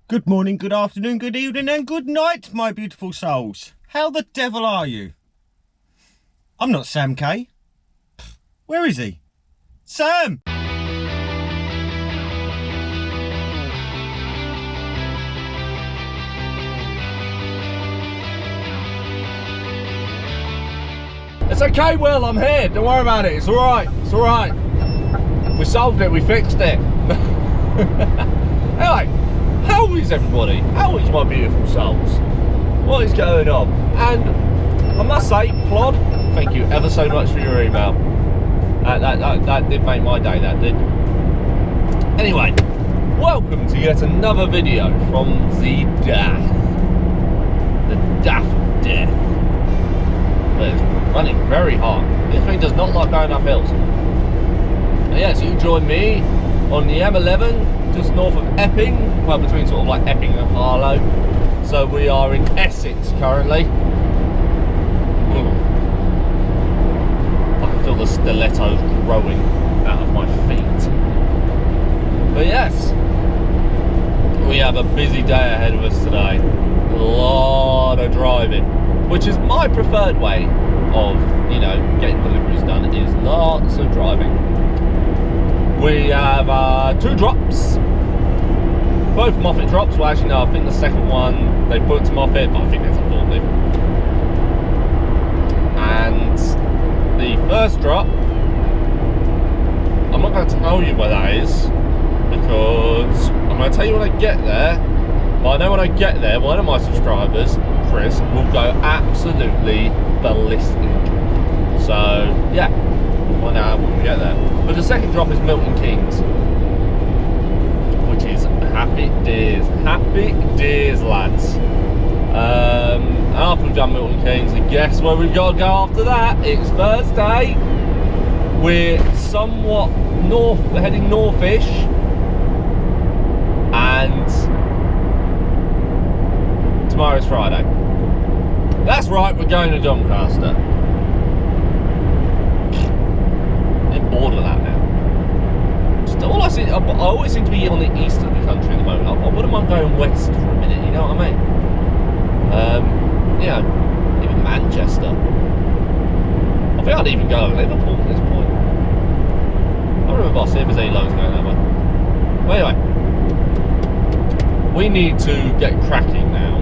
Good morning, good afternoon, good evening and good night, my beautiful souls. How the devil are you? I'm not SamK. Where is he? Sam! It's okay, Will, I'm here. Don't worry about it. It's alright. It's alright. We solved it. We fixed it. Anyway, how is everybody? How is my beautiful souls? What is going on? And I must say, Plod, thank you ever so much for your email. That did make my day, that did. Anyway, welcome to yet another video from the DAF. The DAF of death. It's running very hard. This thing does not like going up hills. And yes, you join me on the M11 just north of Epping, well, between sort of like Epping and Harlow. So we are in Essex currently. I can feel the stilettos growing out of my feet. But yes, we have a busy day ahead of us today. A lot of driving, which is my preferred way of, you know, getting deliveries done, is lots of driving. We have 2 drops, both Moffett drops. Well, actually no, I think the second one they put to Moffett, but I think there's a forklift. And the first drop, I'm not going to tell you where that is, because I'm going to tell you when I get there. But I know when I get there, one of my subscribers, Chris, will go absolutely ballistic. So yeah, we'll find out when we get there. But the second drop is Milton Keynes, which is happy days, lads. And after we've done Milton Keynes, and guess where we've got to go after that? It's Thursday. We're somewhat heading northish, and tomorrow's Friday. That's right, we're going to Doncaster. I'm bored of that now. Just all I always seem to be on the east of the country at the moment. I wouldn't mind going west for a minute, you know what I mean? Yeah, even Manchester. I think I'd even go to Liverpool at this point. I remember I'll see if there's any loads going that way. Well, anyway, we need to get cracking now,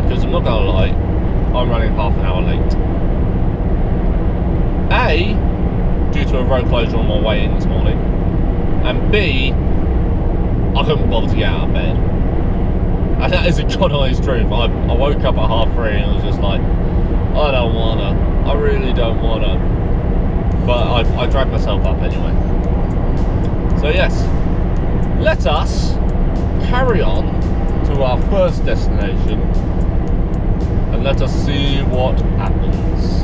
because I'm not gonna lie, I'm running half an hour late. A, due to a road closure on my way in this morning, and B, I couldn't bother to get out of bed. And that is a god honest truth. I woke up at 3:30 and I was just like, I don't wanna, I really don't wanna. But I dragged myself up anyway. So yes, let us carry on to our first destination, and let us see what happens.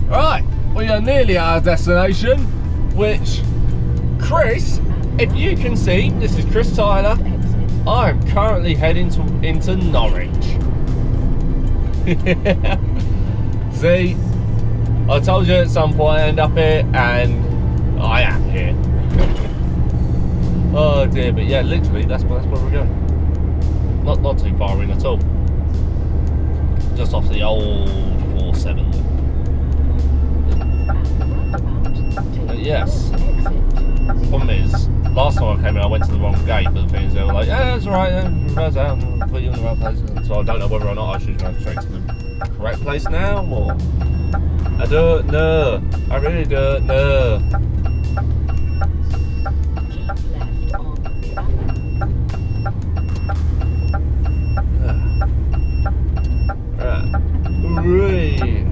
Right, we are nearly at our destination, which, Chris, if you can see, this is Chris Tyler. I'm currently heading into Norwich. See, I told you at some point I'd end up here, and I am here. Oh dear, but yeah, literally, that's where we're going. Not too far in at all. Just off the old 47. Yes. Problem is, last time I came in, I went to the wrong gate, but the thing is, they were like, yeah, that's alright, reverse out and put you in the right place. And so I don't know whether or not I should go straight to the correct place now, or I don't know. I really don't know. Right.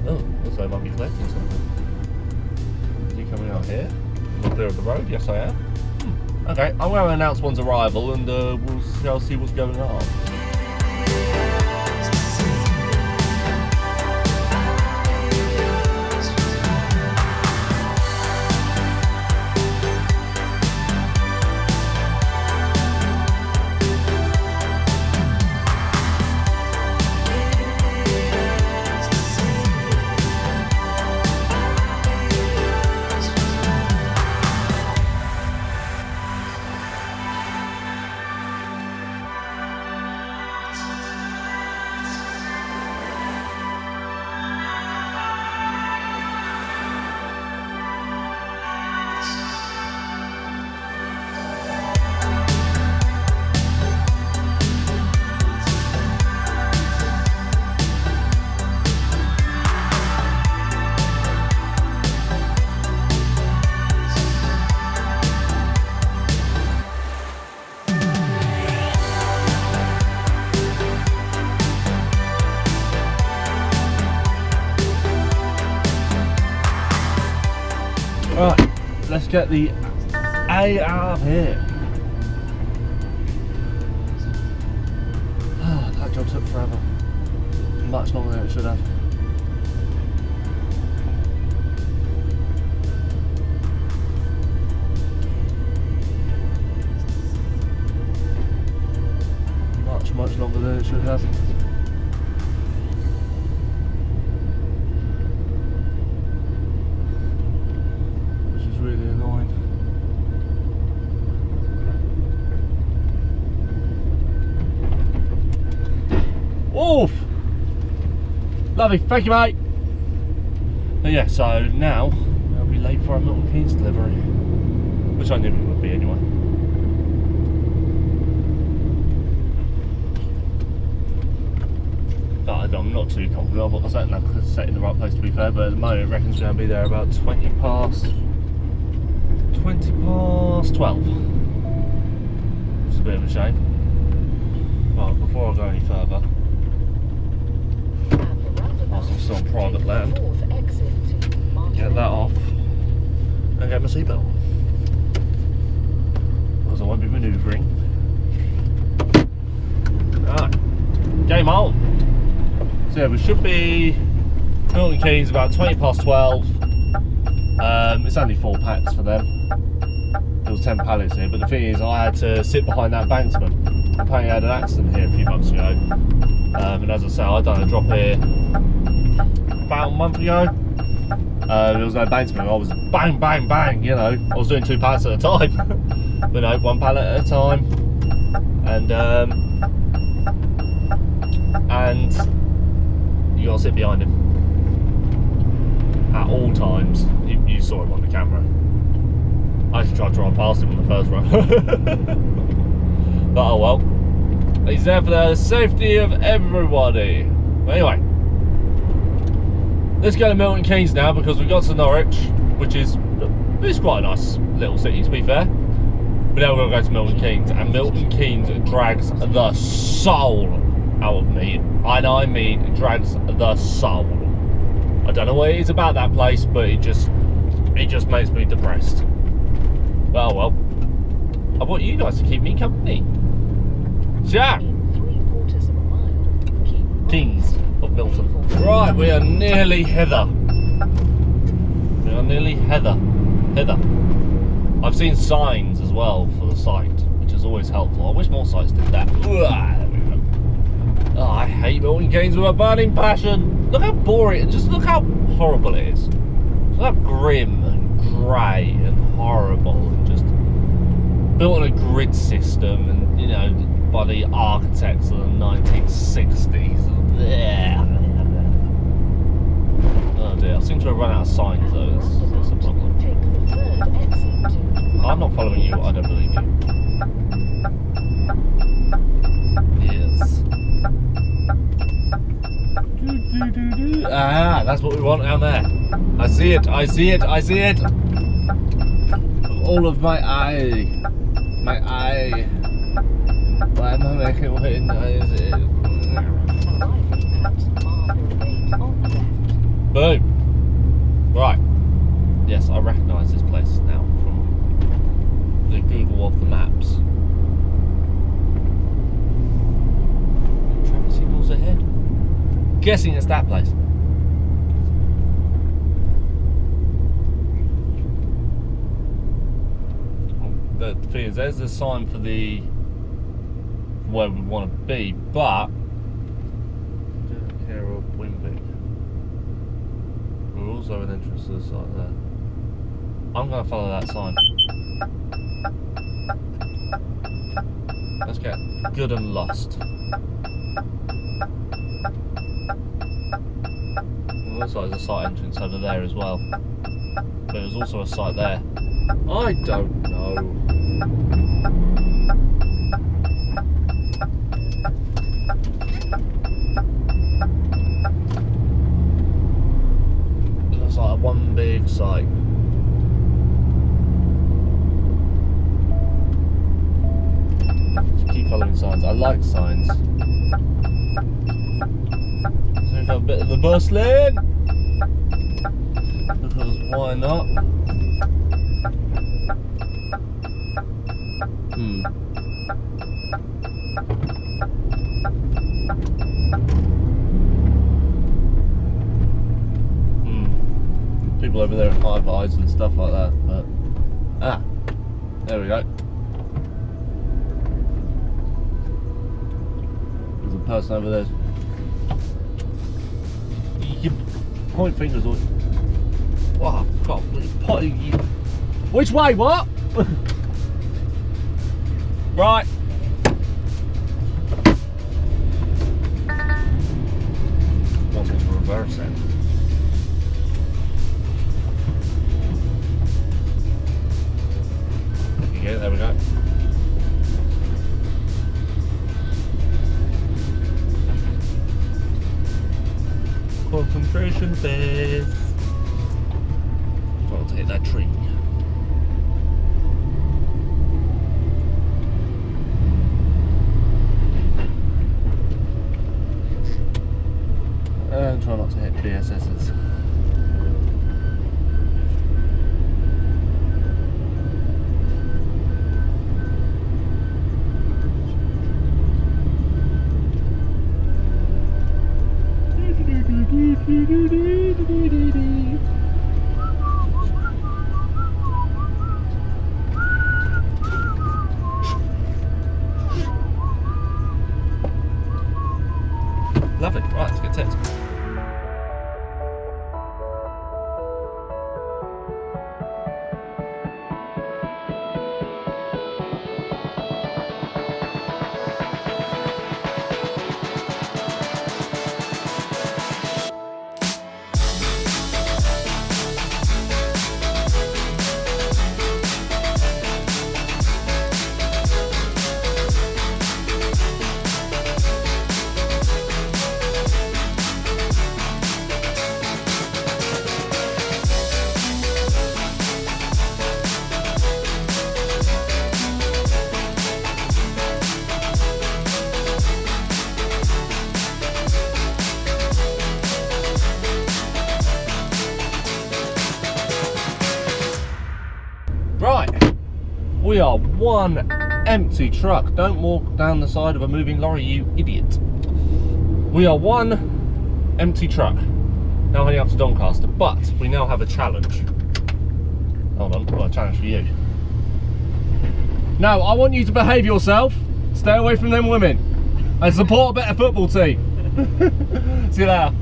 Oh, looks like I might be collecting something. Is he coming out here? Am I clear of the road? Yes, I am. Okay, I'm going to announce one's arrival, and we'll see what's going on. Right, let's get the A out of here. That job took forever. Much longer than it should have. Much longer than it should have. Which is really annoying. Oof! Lovely, thank you, mate. But yeah, so now I'll be late for our Milton Keynes delivery, which I knew it would be anyway. I'm not too confident. I've got the sat nav set in the right place, to be fair, but at the moment I reckon it's going to be there about 20 past 12. It's a bit of a shame. Well, before I go any further, whilst I'm still on private land, get that off and get my seatbelt, because I won't be manoeuvring. Alright, game on. So yeah, we should be Milton Keynes about 20 past 12. It's only 4 packs for them. There was 10 pallets here, but the thing is, I had to sit behind that banksman. Apparently I had an accident here a few months ago. And as I say, I done a drop here about a month ago. There was no banksman. I was bang, bang, bang, you know. I was doing 2 pallets at a time. But no, 1 pallet at a time. And you gotta sit behind him at all times. You saw him on the camera. I actually tried to drive past him on the first run. But oh well. He's there for the safety of everybody. Anyway, let's go to Milton Keynes now, because we got to Norwich, which is quite a nice little city, to be fair. But now we're going to go to Milton Keynes, and Milton Keynes drags the soul out of me, and I mean it drags the soul. I don't know what it is about that place, but it just makes me depressed. Well, I want you guys to keep me company. Jack! Kings of Milton. Right, we are nearly hither. Hither. I've seen signs as well for the site, which is always helpful. I wish more sites did that. Oh, I hate Milton Keynes with a burning passion. Look how boring, and just look how horrible it is. Look how grim and grey and horrible, and just built on a grid system, and you know, by the architects of the 1960s. Oh dear, I seem to have run out of signs though. That's a problem. I'm not following you. I don't believe you. Yes. Ah, that's what we want down there. I see it. With all of my eye. Why am I making white noises? Boom. Right. Yes, I recognise this place now from the Google of the maps. Traffic signals ahead. Guessing it's that place. The thing is, there's a sign for the where we want to be, but care of Wimbick. We're also an entrance to the site there. I'm going to follow that sign. Let's get good and lost. It looks like there's a site entrance over there as well, but there's also a site there. I don't know. It looks like one big site. Just keep following signs. I like signs. So we've got a bit of the bus lane, because why not? People over there in high vis and stuff like that, but there we go. There's a person over there. You point fingers all. Wow, God, potting you. Which way? What? Right. Wants me to reverse it. Yeah, there we go. Concentration base. Trying to hit that tree. And try not to hit BSS's. Lovely. Right, let's get set. Right, we are one empty truck. Don't walk down the side of a moving lorry, you idiot. We are one empty truck. Now heading up to Doncaster, but we now have a challenge. Hold on, I've got a challenge for you. Now, I want you to behave yourself, stay away from them women, and support a better football team. See you later.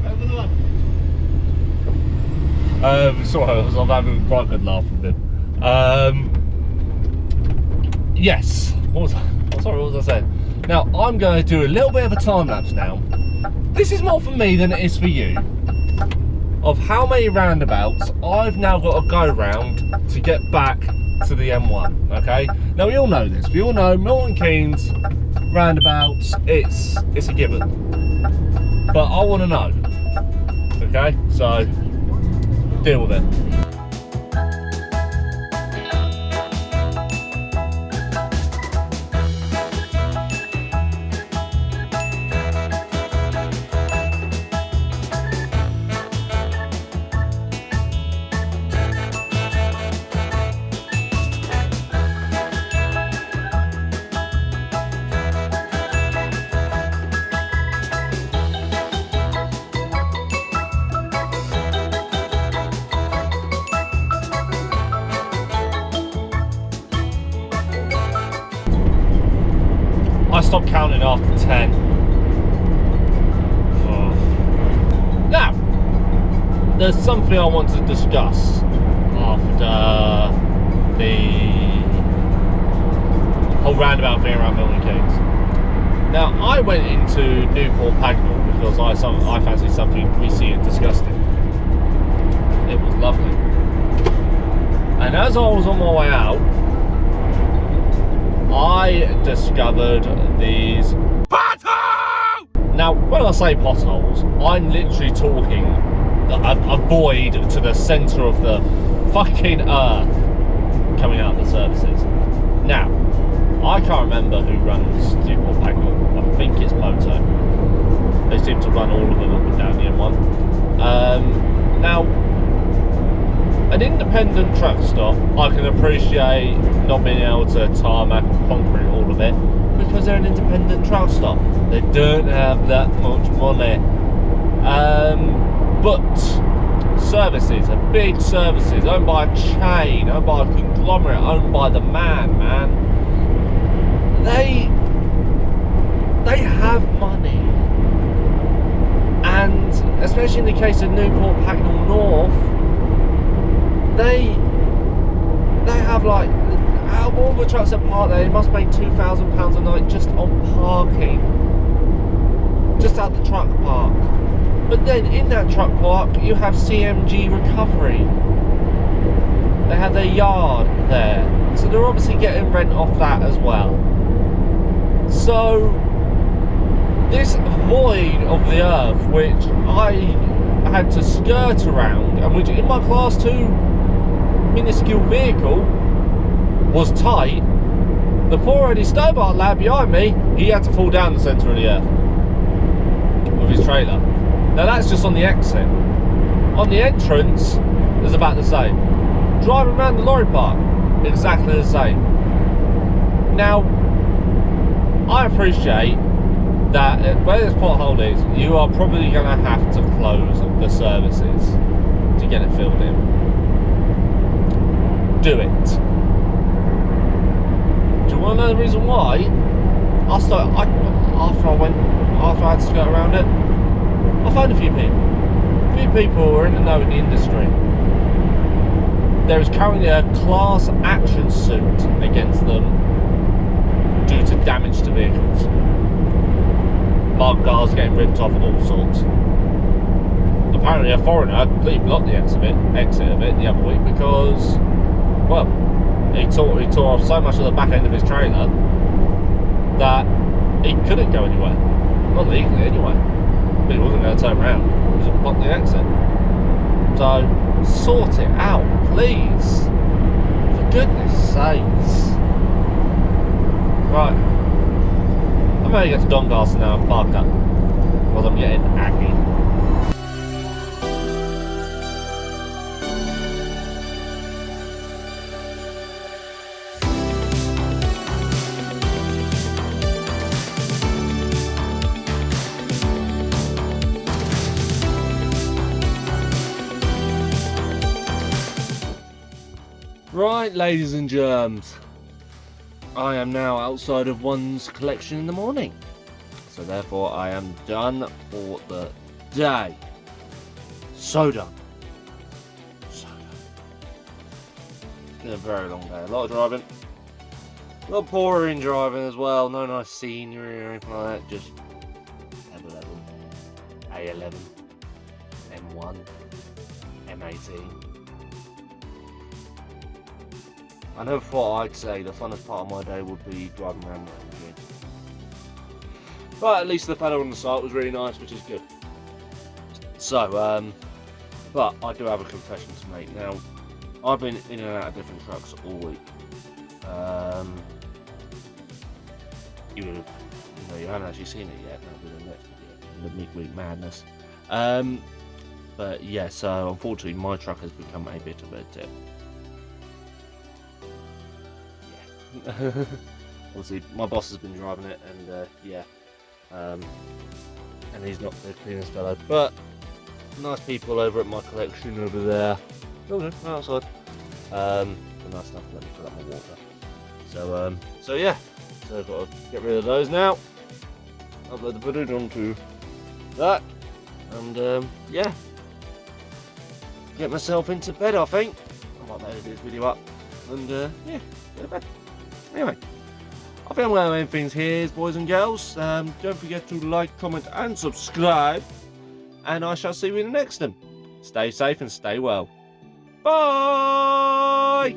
Sorry, I'm having quite a good laugh with it. Yes, what was I saying? Now, I'm going to do a little bit of a time lapse now. This is more for me than it is for you, of how many roundabouts I've now got to go round to get back to the M1, okay? Now, we all know this. We all know Milton Keynes, roundabouts, it's a given. But I want to know, okay? So, deal with it. I stopped counting after 10. Now, there's something I want to discuss after the whole roundabout thing around Milton Keynes. Now, I went into Newport Pagnell because I fancied something greasy and disgusting. It was lovely. And as I was on my way out, I discovered these potholes! Now, when I say potholes, I'm literally talking a void to the centre of the fucking earth coming out of the surfaces. Now, I can't remember who runs Newport Pagnell. I think it's Moto. They seem to run all of them up and down the M1. Now, an independent truck stop, I can appreciate not being able to tarmac and concrete all of it because they're an independent truck stop. They don't have that much money. But services, are big services, owned by a chain, owned by a conglomerate, owned by the man. They have money. And especially in the case of Newport Pagnell North, they have like, out of all the trucks that park there, they must make £2,000 a night just on parking, just at the truck park. But then in that truck park you have CMG Recovery, they have their yard there, so they're obviously getting rent off that as well. So this void of the earth which I had to skirt around, and which in my class 2 minuscule vehicle was tight, the poor Eddie Stobart lad behind me, he had to fall down the centre of the earth with his trailer. Now that's just on the exit. On the entrance, it's about the same. Driving around the lorry park, exactly the same. Now, I appreciate that where this pothole is, you are probably going to have to close the services to get it filled in. Do it. Do you want to know the reason why? After I had to skirt around it, I found a few people who are in the know in the industry. There is currently a class action suit against them due to damage to vehicles. Mud guards getting ripped off, all sorts. Apparently a foreigner completely blocked the exit of it the other week because, well, he tore off so much of the back end of his trailer that he couldn't go anywhere. Not legally anyway. But he wasn't going to turn around. He just blocked the exit. So, sort it out, please. For goodness sakes. Right. I'm going to get to Doncaster now and park up. Because I'm getting aggy. Right, ladies and germs, I am now outside of one's collection in the morning, so therefore I am done for the day. So done. So done. It's been a very long day, a lot of driving, a lot of pouring driving as well, no nice scenery or anything like that, just M11, A11, M1, M18. I never thought I'd say the funnest part of my day would be driving around Milton Keynes. But at least the fella on the site was really nice, which is good. So, but I do have a confession to make. Now, I've been in and out of different trucks all week. You haven't actually seen it yet. That'll be the next video, the midweek madness. But yeah, so unfortunately my truck has become a bit of a tip. Obviously my boss has been driving it, and and he's not the cleanest fellow, but nice people over at my collection over there. Oh no, outside. Nice enough to let me fill up my water. So yeah, so I've got to get rid of those now. Upload the footage onto that, and yeah, get myself into bed. I think I might edit this video up, and yeah, go to bed. Anyway, I think I'm going to end things here, boys and girls. Don't forget to like, comment and subscribe. And I shall see you in the next one. Stay safe and stay well. Bye!